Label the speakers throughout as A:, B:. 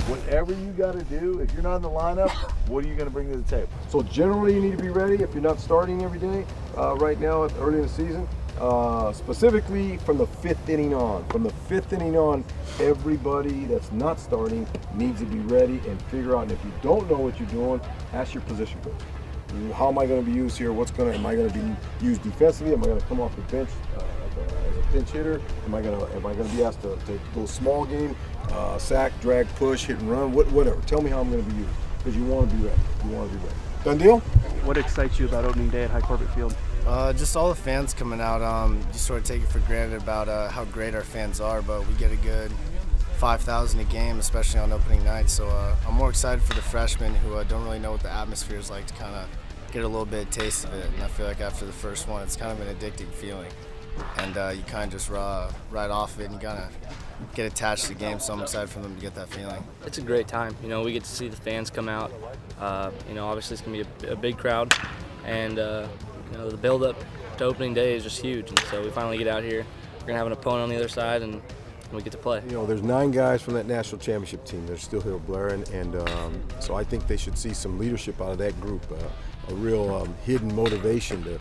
A: Whatever you got to do, if you're not in the lineup, what are you going to bring to the table? So generally you need to be ready if you're not starting every day right now early in the season. Specifically from the fifth inning on. From the fifth inning on, everybody that's not starting needs to be ready and figure out. And if you don't know what you're doing, ask your position coach. How am I going to be used here? Am I going to be used defensively? Am I going to come off the bench as a pinch hitter? Am I going to be asked to go small game, sack, drag, push, hit and run, whatever? Tell me how I'm going to be used because you want to be ready. Done deal?
B: What excites you about opening day at Hi Corbett Field?
C: Just all the fans coming out. You sort of take it for granted about how great our fans are, but we get a good 5,000 a game, especially on opening night. So I'm more excited for the freshmen who don't really know what the atmosphere is like to kind of get a little bit of taste of it. And I feel like after the first one, it's kind of an addicting feeling. And you kind of just ride off of it and you kind of get attached to the game. So I'm excited for them to get that feeling.
D: It's a great time. We get to see the fans come out. Obviously it's going to be a big crowd. And, the build-up to opening day is just huge. And so we finally get out here. We're going to have an opponent on the other side, and we get to play.
A: There's 9 guys from that national championship team. They're still here, Blair, and so I think they should see some leadership out of that group. A real hidden motivation to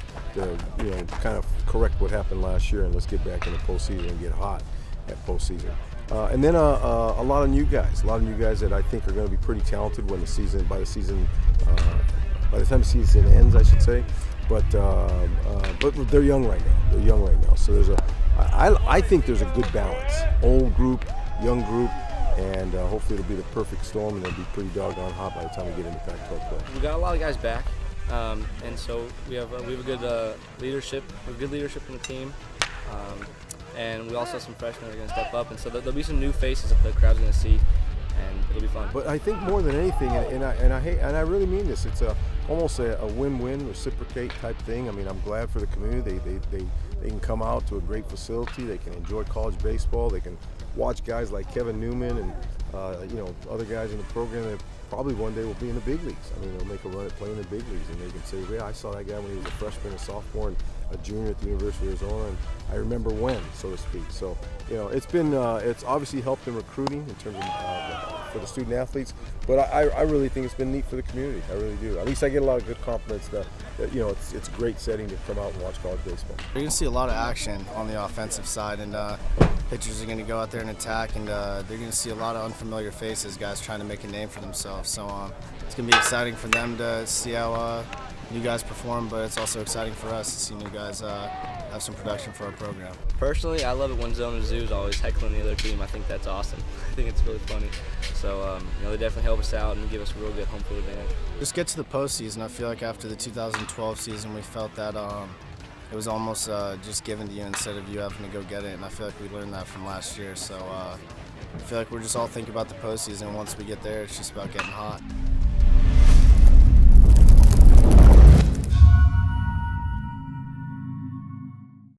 A: kind of correct what happened last year, and let's get back in the postseason and get hot at postseason. And then a lot of new guys that I think are going to be pretty talented by the time the season ends, I should say. But they're young right now. So I think there's a good balance. Old group, young group, and hopefully it'll be the perfect storm, and it'll be pretty doggone hot by the time we get into Pac-12 play.
D: We got a lot of guys back, and so we have a good leadership. We have good leadership in the team, and we also have some freshmen that are going to step up, and so there'll be some new faces that the crowd's going to see. And it'll be fun.
A: But I think more than anything, and I really mean this, it's almost a win-win, reciprocate type thing. I mean, I'm glad for the community. They can come out to a great facility. They can enjoy college baseball. They can watch guys like Kevin Newman and other guys in the program that probably one day will be in the big leagues. I mean, they'll make a run at playing in the big leagues, and they can say, "Yeah, I saw that guy when he was a freshman, a sophomore, and a junior at the University of Arizona, and I remember when," so to speak. So, it's obviously helped in recruiting in terms of for the student athletes, but I really think it's been neat for the community. I really do. At least I get a lot of good compliments that it's a great setting to come out and watch college baseball.
C: You're going to see a lot of action on the offensive side, and pitchers are going to go out there and attack, and they're going to see a lot of unfamiliar faces, guys trying to make a name for themselves. So it's going to be exciting for them to see how new guys perform, but it's also exciting for us to see new guys have some production for our program.
D: Personally, I love it when Zona Zoo is always heckling the other team. I think that's awesome. I think it's really funny. So, they definitely help us out and give us a real good home field advantage.
C: Just get to the postseason. I feel like after the 2012 season, we felt that it was almost just given to you instead of you having to go get it, and I feel like we learned that from last year. So I feel like we're just all thinking about the postseason. Once we get there, it's just about getting hot.